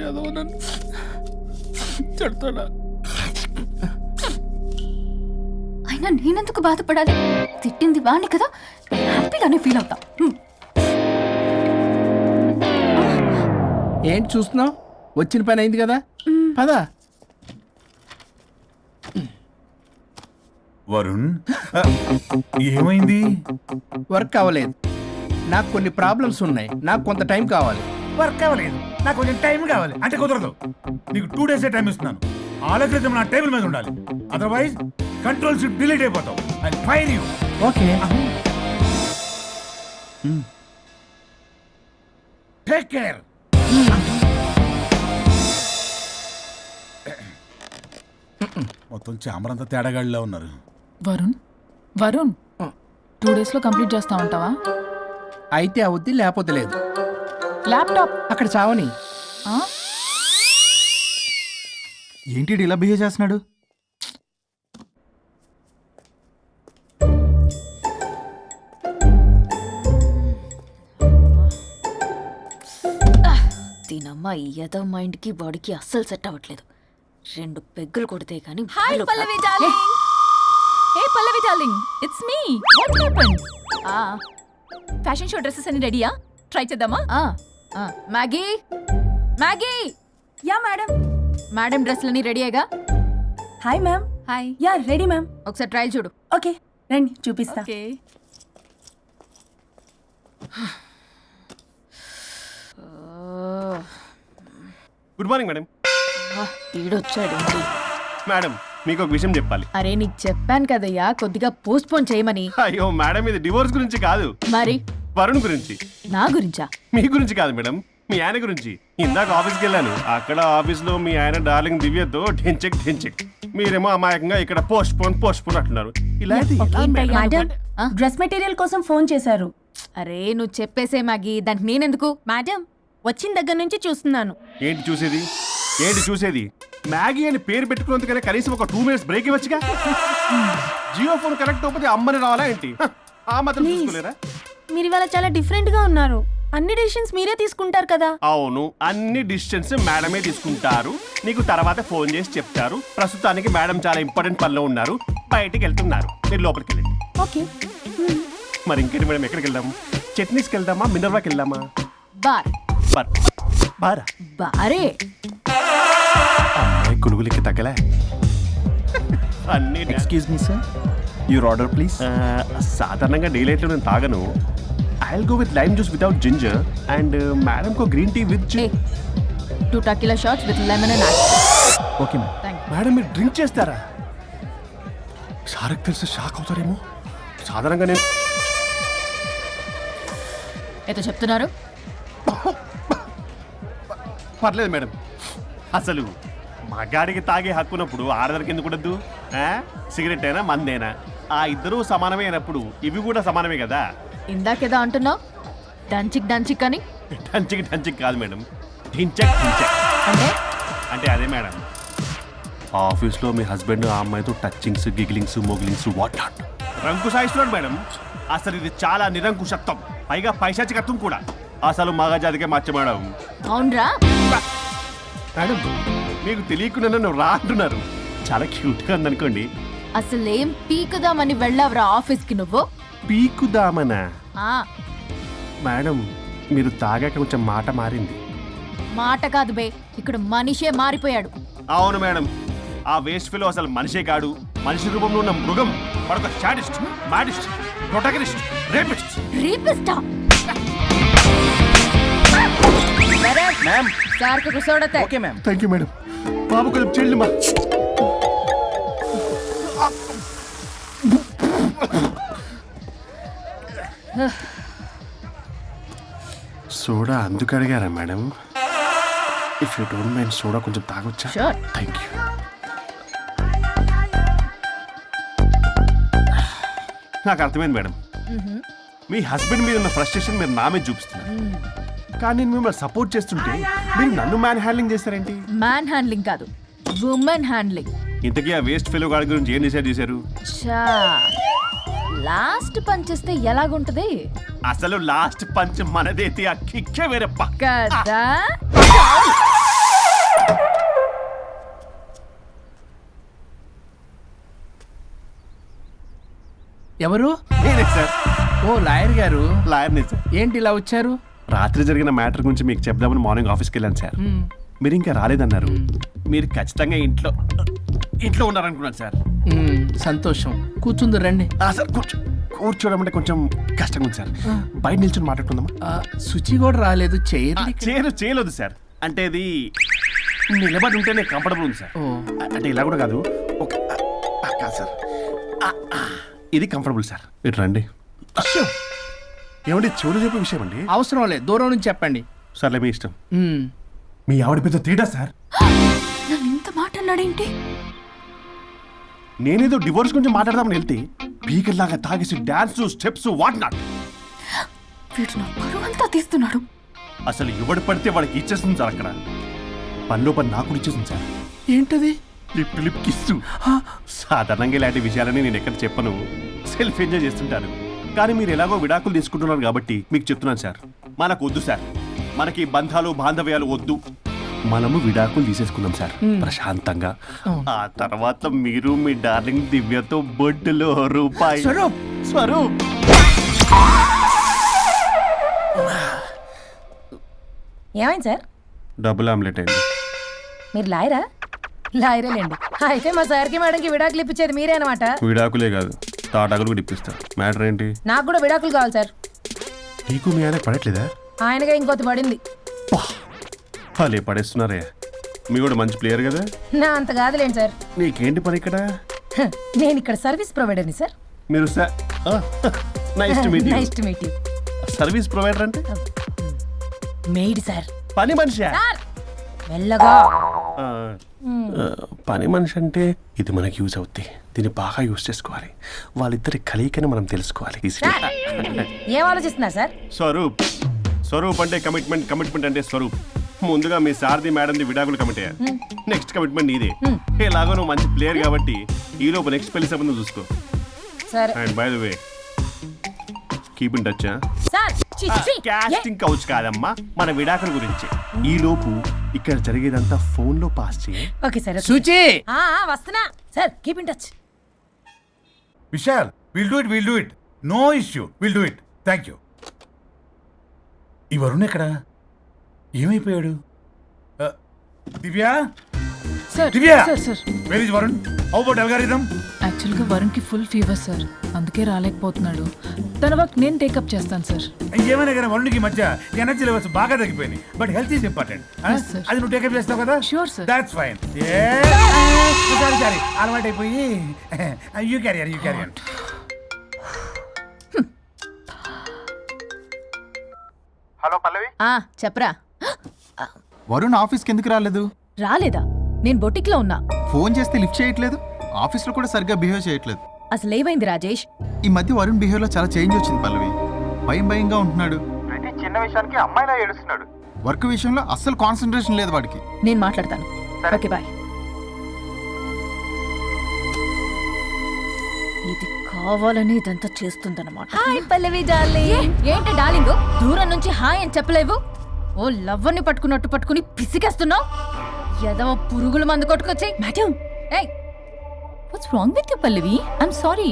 ఏదో నన్ను చెడతాడా? అయినా నేనెందుకు బాధపడాలి? తిట్టింది వాణ్ణి కదా, హ్యాపీగానే ఫీల్ అవుతా. ఏంటి చూస్తున్నావు? వచ్చిన పని అయింది కదా, పదా. వరుణ్, ఏమైంది? వర్క్ అవ్వలేదు. నాకు కొన్ని ప్రాబ్లమ్స్ ఉన్నాయి, నాకు కొంత టైం కావాలి. వర్క్ అవ్వలేదు, నాకు కొంచెం టైం కావాలి అంటే కుదరదు. నీకు 2 days టైం ఇస్తున్నాను. ఆలోచించడం నా టేబుల్ మీద ఉండాలి, అదర్వైజ్ కంట్రోల్ షిప్ డిలీట్ అయిపోతావు. I fire you. Okay, take care. మొత్తం చామరంతా తేడాగాడిలా ఉన్నారు. వరుణ్ వరుణ్ 2 days లో కంప్లీట్ చేస్తా ఉంటావా? అయితే అవుద్ది, లేకపోతే లేదు. ల్యాప్టాప్ అక్కడ చావని. ఏంటి ఇలా బిహేవ్ చేస్తున్నాడు? దీనమ్మ ఏదో మైండ్కి బాడీకి అస్సలు సెట్ అవ్వట్లేదు. 2 పెగ్గులు కొడితే కానీ. Hi Pallavi darling. Hey Pallavi darling, it's me. What happened? Fashion show dresses అన్ని రెడీయా? ట్రై చేద్దామా? Maggie Maggie. Yeah madam. Madam డ్రెస్లన్నీ రెడీయేగా? Hi ma'am. Hi. Yeah ready ma'am. ఒకసారి ట్రయల్ చూడు. ఓకే రండి చూపిస్తా. ఓకే. Good morning madam. వీడొచ్చాడు. మేడం మీకు ఒక విషయం చెప్పాలి. అరే నీకు చెప్పాను కదయ్యా కొద్దిగా పోస్ట్ పోన్ చేయమని. అయ్యో మేడం, ఇది డివోర్స్ గురించి కాదు, మరి వరుణ్ గురించి. నా గురించా? మీ గురించి కాదు మేడం, మీ ఆయన గురించి. ఇందాక ఆఫీస్కి వెళ్ళాను, అక్కడ ఆఫీస్లో మీ ఆయన డార్లింగ్ దివ్యతో ఢెంచెక్ ఢెంచెక్, మీరేమో అమాయకంగా ఇక్కడ పోస్ట్ పోన్ అంటున్నారు. ఇలా అయితే ఎలా మేడం? మేడం డ్రెస్ మెటీరియల్ కోసం ఫోన్ చేశారు. అరే నువ్వు చెప్పేసే మ్యాగీ, దానికి నేనెందుకు? మేడం వచ్చిన దగ్గర నుంచి చూస్తున్నాను. ఏంటి చూసేది? ఏంటి చూసేది? మ్యాగీ అని పేరు పెట్టుకున్నందుకనే కనీసం ఒక 2 minutes బ్రేక్ ఇవ్వచ్చుగా. జియో ఫోన్ కనెక్ట్ అవ్వకపోతే అమ్మని రావాలా ఏంటి? ఆ మాత్రం చూసుకోలేరా? మీరు ఇవాళ చాలా డిఫరెంట్ గా ఉన్నారు. అన్ని డిసిషన్స్ మీరే తీసుకుంటారు కదా. అవును, అన్ని డిసిషన్స్ మేడమే తీసుకుంటారు. నీకు తర్వాత ఫోన్ చేసి చెప్తారు. ప్రస్తుతానికి మేడం చాలా ఇంపార్టెంట్ పనిలో ఉన్నారు, బయటికి వెళ్తున్నారు. మీరు లోపలికి వెళ్ళండి. ఓకే. మరి ఇంకేంటి మేడం, ఎక్కడికి వెళ్దాము? చట్నీస్కి వెళ్దామా, మినర్వాకి వెళ్దామా? బార్. బారా? బారే. అమ్మాయి కులుగులకి తగ్గలే. అన్ని excuse me sir, your order please. సాధారణంగా డే లైట్లో నేను తాగను. I'll go with lime juice without ginger and madam కో green tea with 2 tequila shots with lemon and ice. Okay ma'am. Thank you. Madam మీరు డ్రింక్ చేస్తారా? సార్కి తెలిసి shock అవుతారేమో. సాధారణంగా నేను ఏదో చెప్తున్నారు. పర్లేదు మేడం. అసలు మగాడికి తాగే హక్కున్నప్పుడు ఆడదానికి ఎందుకు ఉండద్దు? సిగరెట్ అయినా మందేనా ఆ ఇద్దరూ సమానమే అయినప్పుడు ఇవి కూడా సమానమే కదా. ఇందాకేదో అంటున్నావు, డంచిక్ అని. డంచిక్ కాదు మేడం, ఢించక్ ఢించక్ అంటే అంటే అదే మేడం. ఆఫీస్లో మీ హస్బెండ్ ఆ అమ్మాయితో టచ్చింగ్స్, గిగ్లింగ్స్, మోగిలింగ్స్ వాట్ నాట్ రంకు సాయిస్తున్నాడు మేడం. అసలు ఇది చాలా నిరంకుశత్వం, పైగా పైశాచికత్వం కూడా. అసలు మగజాతికే మచ్చ మేడం. అవునరా మేడం, మీకు తెలియకుండా నన్ను రా అంటున్నారు. చాలా క్యూట్గా ఉందనుకోండి. అసలేం పీకుదామని వెళ్ళావురా ఆఫీస్కి నువ్వు? పీకుదామనా? ఆ మేడం, మీరు తాగాక కొంచెం మాట మారింది. మాట కాదు బే, ఇక్కడ మనిషే మారిపోయాడు. అవును మేడం, ఆ వేస్ట్ ఫెలో అసలు మనిషే కాడు, మనిషి రూపంలో ఉన్న మృగం. మరొక షాడిస్ట్, మాడిస్ట్, ప్రొటగనిస్ట్, రేపిస్ట్. రీపిస్టా మ్యామ్. సార్ కు సోడతే. Okay ma'am. Thank you madam. బాబు కొంచెం చెల్లి మా సోడా అందుకు అడిగారా madam? If you don't mind soda కొంచెం తాగొచ్చా? Sure. Thank you. నాకు అర్థమైంది మేడం, మీ హస్బెండ్ మీద ఉన్న ఫ్రస్ట్రేషన్ మీరు నా మీద చూపిస్తున్నారు. కానీ నేను మిమ్మల్ని సపోర్ట్ చేస్తుంటే మీరు నన్ను మ్యాన్ హ్యాండ్లింగ్ చేస్తారేంటి? మ్యాన్ హ్యాండ్లింగ్ కాదు, ఉమెన్ హ్యాండ్లింగ్. ఇంతకీ ఆ వేస్ట్ ఫెలో గాడి గురించి ఏం డిసైడ్ చేశారు? చా లాస్ట్ పంచ్ చేస్తే ఎలాగుంటది? అసలు లాస్ట్ పంచ్ మనదైతే ఆ కిక్కే వేరే పక్క కదా. ఎవరు? నేనే సార్, ఓ లాయర్ గారు. లాయర్ని సార్. ఏంటి ఇలా వచ్చారు? రాత్రి జరిగిన మ్యాటర్ గురించి మీకు చెప్దామని మార్నింగ్ ఆఫీస్కి వెళ్ళాను సార్. మీరు ఇంకా రాలేదన్నారు. మీరు ఖచ్చితంగా ఇంట్లో ఉన్నారనుకున్నాను సార్. సంతోషం. కూర్చుంది రండి. సార్ కూర్చోవడం అంటే కొంచెం కష్టంగా ఉంది సార్. బయట నిల్చొని మాట్లాడుకుందామా? శుచి కూడా రాలేదు. చేయలేదు సార్. అంటే ఇది నిలబడి ఉంటేనే కంఫర్టబుల్ ఉంది సార్. అంటే ఇలా కూడా కాదు, ఒక కాదు సార్, ఇది కంఫర్టబుల్ సార్. ఇటు రండి. ఏమండి చెవులు చెప్పే విషయం అండి. అవసరం లేదు, దూరం నుంచి చెప్పండి. సర్లే మీ ఇష్టం. మ్మ్. మీ ఆవిడ పెద్ద తేడా సార్. నన్ను ఇంత మాట అన్నాడేంటి? నేనేదో డివోర్స్ గురించి మాట్లాడదామని వెళ్తే పీకల్లాగా తాగేసి డాన్స్ స్టెప్స్ వాట్ నాట్. వీడు నా పరువు అంతా తీస్తున్నాడు. అసలు ఎవడు పడితే వాడికి ఇచ్చేస్తుంది సార్. అక్కడ పనిలో పని నాకు ఇచ్చేస్తుంది సార్. ఏంటది? Lip kiss. సాధారణంగా ఇలాంటి విషయాలని నేను ఎక్కడ చెప్పను, సెల్ఫ్ ఎంజాయ్ చేస్తుంటాను. కానీ మీరు ఎలాగో విడాకులు తీసుకుంటున్నారు కాబట్టి మీకు చెప్తున్నాను సార్, మనకు వద్దు సార్. మనకి బంధాలు బాంధవ్యాలు వద్దు. మనము విడాకులు తీసేసుకుందాం సార్ ప్రశాంతంగా. ఆ తర్వాత మీరు మీ డార్లింగ్ దివ్యతో బొడ్డులో రూపాయి. స్వరూప్ ఏమైంది సార్? డబుల్ ఆమ్లెట్ అయింది. మీరు లాయరా? లాయరేలేండి. అయితే మా సార్కి మేడంకి విడాకులు ఇప్పించేది మీరే అనమాట. విడాకులే కాదు, తాటాకులు కూడా ఇప్పిస్తారు. మ్యాటర్ ఏంటి? నాకు కూడా విడాకులు కావాలి సార్. నీకు మీ ఆయన పడట్లేదా? ఆయనగా ఇంకొకటి పడింది. వాళ్ళే పడేస్తున్నారే. మీ కూడా మంచి ప్లేయర్ కదా. నా అంత కాదులేండి సార్. నీకేంటి పని ఇక్కడ? నేను ఇక్కడ సర్వీస్ ప్రొవైడర్ని సార్. మీరు nice to meet you. Nice to meet you. Service provider అంటే మెయిడ్ సార్. పని మనిషి. మెల్లగా. పని మనిషి అంటే ఇది మనకి యూజ్ అవుద్ది. దీన్ని బాగా యూజ్ చేసుకోవాలి. వాళ్ళిద్దరి కలయికని మనం తెలుసుకోవాలి. ఏం ఆలోచిస్తున్నారు సార్? స్వరూప్ అంటే కమిట్మెంట్ అంటే స్వరూప్. ముందుగా మీ సారథి మేడంది విడాకులు కమిట్ అయ్యారు. నెక్స్ట్ కమిట్మెంట్ నీదే. ఎలాగో నువ్వు మంచి ప్లేయర్ కాబట్టి ఈ లోపు నెక్స్ట్ పెళ్లి సంబంధం చూసుకో. సరే. And by the way keep in touch. Sir casting couch కాదమ్మా, మన విడాకుల గురించి. ఈ లోపు ఇక్కడ జరిగేదంతా ఫోన్ లో పాస్ చేయి. Okay sir. శుచి. వస్తున్నా sir. Keep in touch. Vishal, will do it. No issue, will do it. Thank you. ఈ వరుణ్ ఎక్కడ? ఏమైపోయాడు? Divya, sir Divya, sir where is Varun? How about algorithm? యాక్చువల్గా వరుణ్కి ఫుల్ ఫీవర్ సార్, అందుకే రాలేకపోతున్నాడు. తన వర్క్ నేను టేకప్ చేస్తాను సార్. ఏమైనా కానీ వరుణ్కి ఈ మధ్య ఎనర్జీ లెవెల్స్ బాగా తగ్గిపోయినాయి. But health is important. Yes, sir. అది నువ్వు టేకప్ చేస్తావు కదా? Sure, sir. That's fine. Sorry అలవాటు అయిపోయి. You carrier. హలో పల్లవి. చెప్పరా. వరుణ్ ఆఫీస్కి ఎందుకు రాలేదు? రాలేదా? నేను బొటిక్లో ఉన్నా. ఫోన్ చేస్తే లిఫ్ట్ చేయట్లేదు. ఆఫీస్లో కూడా సరిగ్గా బిహేవ్ చేయట్లేదు. అసలు ఏమైంది రాజేష్? ఈ మధ్య వరుణ్ బిహేవ్లో చాలా చేంజ్ వచ్చింది పల్లవి. భయంగా ఉంటున్నాడు. ప్రతి చిన్న విషయానికి అమ్మాయిలా ఏడుస్తున్నాడు. వర్క్ విషయంలో అస్సలు కాన్సన్ట్రేషన్ లేదు వాడికి. నేను మాట్లాడతాను. Okay bye. ఇది కావాలని ఇదంతా చేస్తుందన్నమాట. Hi Pallavi darling. ఏంటి డార్లింగ్, దూరం నుంచి హాయ్ అని చెప్పలేవు? ఓ లవ్వర్ని పట్టుకున్నట్టు పట్టుకుని పిసికేస్తున్నావు. ఏదో పురుగుల మందు కొట్టుకొచ్చి. మేడం, ఏయ్ what's wrong with you Pallavi? I'm sorry.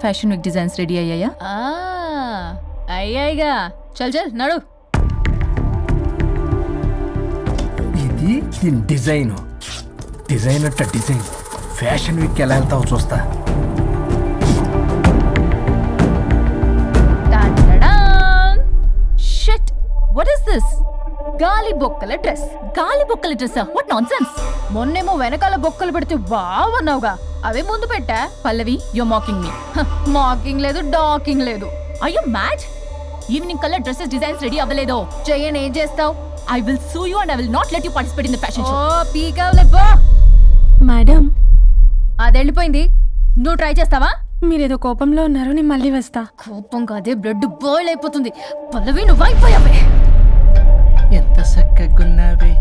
Fashion week designs ready అయ్యాయా? అయ్యాయిగా. చల్ నడు. ఇది దీని డిజైన్ అట్ట డిజైన్. ఫ్యాషన్ వీక్ ఎలా వెళ్తావు చూస్తా. Shit, what is this? గాలి బొక్కల డ్రెస్. గాలి బొక్కల డ్రెస్? What nonsense. మొన్నేమో వెనకాల బొక్కలు పెడితే వావ్ అన్నావుగా, అవే ముందు పెట్టా. Pallavi, you mocking me. Mocking లేదు, డాకింగ్ లేదు. Are you mad? ఈవినింగ్ కల్లా డ్రెస్సెస్ డిజైన్స్ రెడీ అవ్వలేదో చెయ్యని ఏం చేస్తావు? I will sue you and I will not let you participate in the fashion show. ఓ పీకావులే పో. మేడం, అది వెళ్ళిపోయింది. నువ్వు ట్రై చేస్తావా? మీరేదో కోపంలో ఉన్నారు, నేను మళ్ళీ వస్తా. కోపం కాదే, బ్లడ్ బాయిల్ అయిపోతుంది. పల్లవి, నువ్వు అయిపోయావే. ఎంత చక్కగున్నావే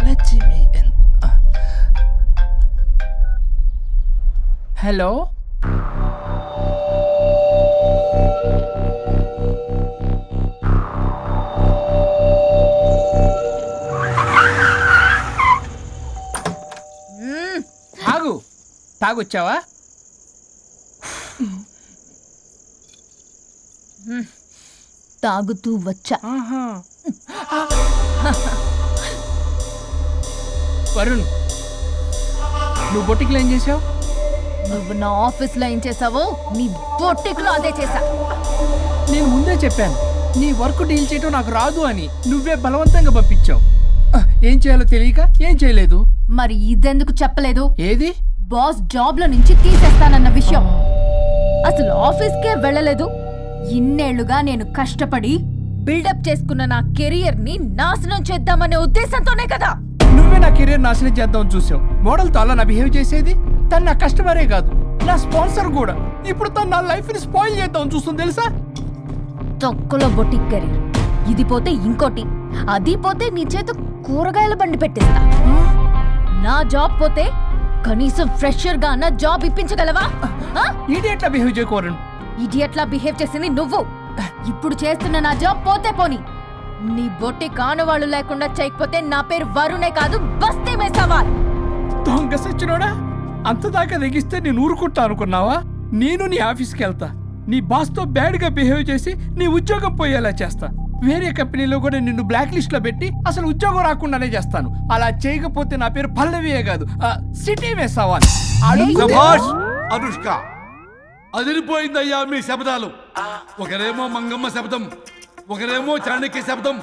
లక్ష్మి. హలో, ఆగు. తాగొచ్చావా? తాగుతూ వచ్చా. వరుణ్, నువ్వు బొటిక్లో ఏం చేసావు? నువ్వు నా ఆఫీస్లో ఏం చేసావో నీ బొట్టిక్లో అదే చేశా. నేను ముందే చెప్పాను నీ వర్క్ డీల్ చేయటం నాకు రాదు అని. నువ్వే బలవంతంగా పంపించావు. ఏం చేయాలో తెలియక ఏం చేయలేదు. మరి ఇదెందుకు చెప్పలేదు? ఏది? బాస్ జాబ్ లో నుంచి తీసేస్తానన్న విషయం. అసలు ఆఫీస్కే వెళ్ళలేదు. ఇన్నేళ్లుగా నేను కష్టపడి బిల్డప్ చేసుకున్న నా కెరియర్ ని నాశనం చేద్దామనే ఉద్దేశంతోనే కదా. నువ్వే నా కెరీర్ నాశనం చేద్దామని చూసావు. మోడల్తో అలా నా బిహేవ్ చేసేది. తను నా కస్టమరే కాదు, నా స్పాన్సర్ కూడా. ఇప్పుడు తను నా లైఫ్ ని స్పాయిల్ చేద్దామని చూస్తుంది తెలుసా? తొక్కలో బొటిక్ కెరీర్. ఇది పోతే ఇంకోటి, అది పోతే నీ చేత కూరగాయల బండి పెట్టిస్తా. నా జాబ్ పోతే కనీసం ఫ్రెషర్ గా నా జాబ్ ఇప్పించగలవా? ఇడియట్లా బిహేవ్ చేయకూడదు. ఇడియట్లా బిహేవ్ చేసింది నువ్వు. ఇప్పుడు చేస్తున్న నా జాబ్ పోతే పోని, నీ బొట్టి కానువాళ్ళు లేకుండా చేయకపోతే నా పేరు వరుణే కాదు, బస్తీ మే సవాల్. దొంగ సచ్చినోడా, అంతదాకా తెగిస్తే నేను ఊరుకుంటా అనుకున్నావా? నేను నీ ఆఫీస్కి వెళ్తా, నీ బాస్తో బ్యాడ్గా బిహేవ్ చేసి నీ ఉద్యోగం పోయేలా చేస్తా. వేరే కంపెనీలో కూడా నిన్ను బ్లాక్ లిస్ట్ లో పెట్టి అసలు ఉద్యోగం రాకుండానే చేస్తాను. అలా చేయకపోతే నా పేరు పల్లవియే కాదు, సిటీ మే సవాల్. అనుష్క, అదిరిపోయిందయ్యా మీ శబ్దాలు. ఒకరేమో మంగమ్మ శబ్దం, ఒకరేమో చాణక్య శబ్దం.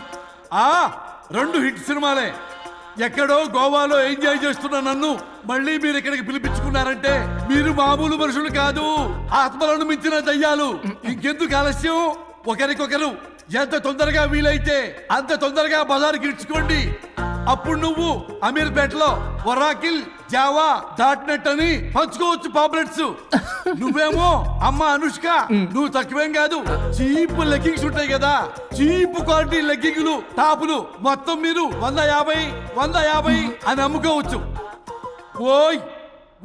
రెండు హిట్ సినిమాలే. ఎక్కడో గోవాలో ఎంజాయ్ చేస్తున్న నన్ను మళ్ళీ మీరు ఇక్కడికి పిలిపించుకున్నారంటే మీరు మామూలు మనుషులు కాదు, ఆత్మలను మించిన దయ్యాలు. ఇంకెందుకు ఆలస్యం? ఒకరికొకరు ఎంత తొందరగా వీలైతే అంత తొందరగా బజారుకి ఇడ్చుకోండి. అప్పుడు నువ్వు అమీర్పేటలో వరాకిల్, జావా, డాట్నెట్ అని పంచుకోవచ్చు పాంప్లెట్స్. నువ్వేమో అమ్మ అనుష్క, నువ్వు తక్కువేం కాదు. చీప్ లెగ్గింగ్స్ ఉంటాయి కదా, చీప్ క్వాలిటీ లెగ్గింగ్లు, టాపులు మొత్తం మీరు 150 అని అమ్ముకోవచ్చు. ఓయ్,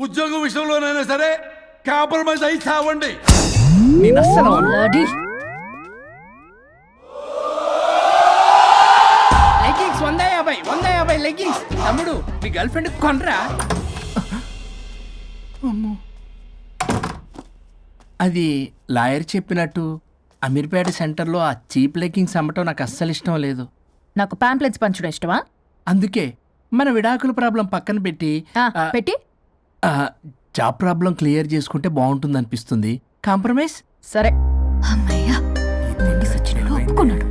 ఉద్యోగం విషయంలోనైనా సరే కాంప్రమైజ్ అయి చావండి. నేను అస్సలు లెగ్గింగ్స్ 150 లెగ్గింగ్స్. తమ్ముడు, మీ గర్ల్ ఫ్రెండ్ కొనరా? అది లాయర్ చెప్పినట్టు అమీర్పేట సెంటర్లో ఆ చీప్ లెగ్గింగ్స్ అమ్మటం నాకు అస్సలు ఇష్టం లేదు. నాకు పాంప్లెట్స్ పంచడం ఇష్టమా? అందుకే మన విడాకుల ప్రాబ్లం పక్కన పెట్టి పెట్టి జాబ్ ప్రాబ్లం క్లియర్ చేసుకుంటే బాగుంటుంది అనిపిస్తుంది. కాంప్రమైజ్? సరే. అమ్మయ్యా, సచ్చినోడు ఒప్పుకున్నాడు.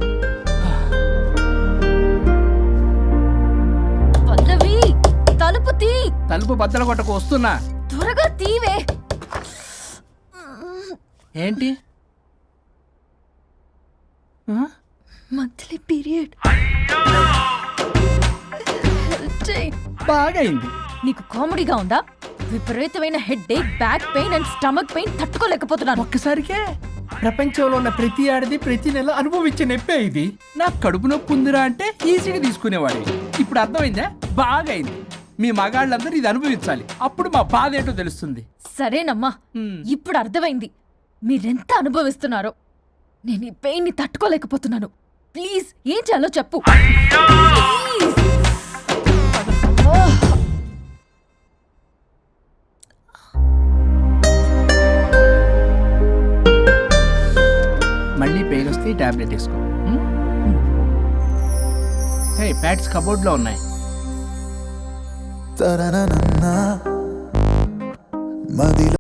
పల్లవి, తలుపు తీ. తలుపు బద్దలు కొట్టకు, వస్తున్నా. త్వరగా తీవే. ఏంటి? Monthly period. బాగా అయింది. నీకు కామెడీగా ఉందా? విపరీతమైన headache, back pain and stomach pain తట్టుకోలేకపోతున్నాను. ఒక్కసారికే ప్రపంచంలో ఉన్న ప్రతి ఆడది ప్రతి నెల అనుభవించే నొప్పే ఇది. నాకు కడుపు నొప్పి ఉందిరా అంటే ఈజీగా తీసుకునేవాడి. ఇప్పుడు అర్థమైందా? బాగా అయింది. మీ మగాళ్ళందరూ ఇది అనుభవించాలి, అప్పుడు మా బాధ ఏంటో తెలుస్తుంది. సరేనమ్మా, ఇప్పుడు అర్థమైంది మీరెంత అనుభవిస్తున్నారో. నేను ఈ పెయిన్ ని తట్టుకోలేకపోతున్నాను. ప్లీజ్, ఏం చేయాలో చెప్పు. ప్లీజ్. మళ్ళీ పెయిన్ వస్తే ఈ టాబ్లెట్ వేసుకో. హే, ప్యాడ్స్ కబోర్డ్లో ఉన్నాయి. మదిలో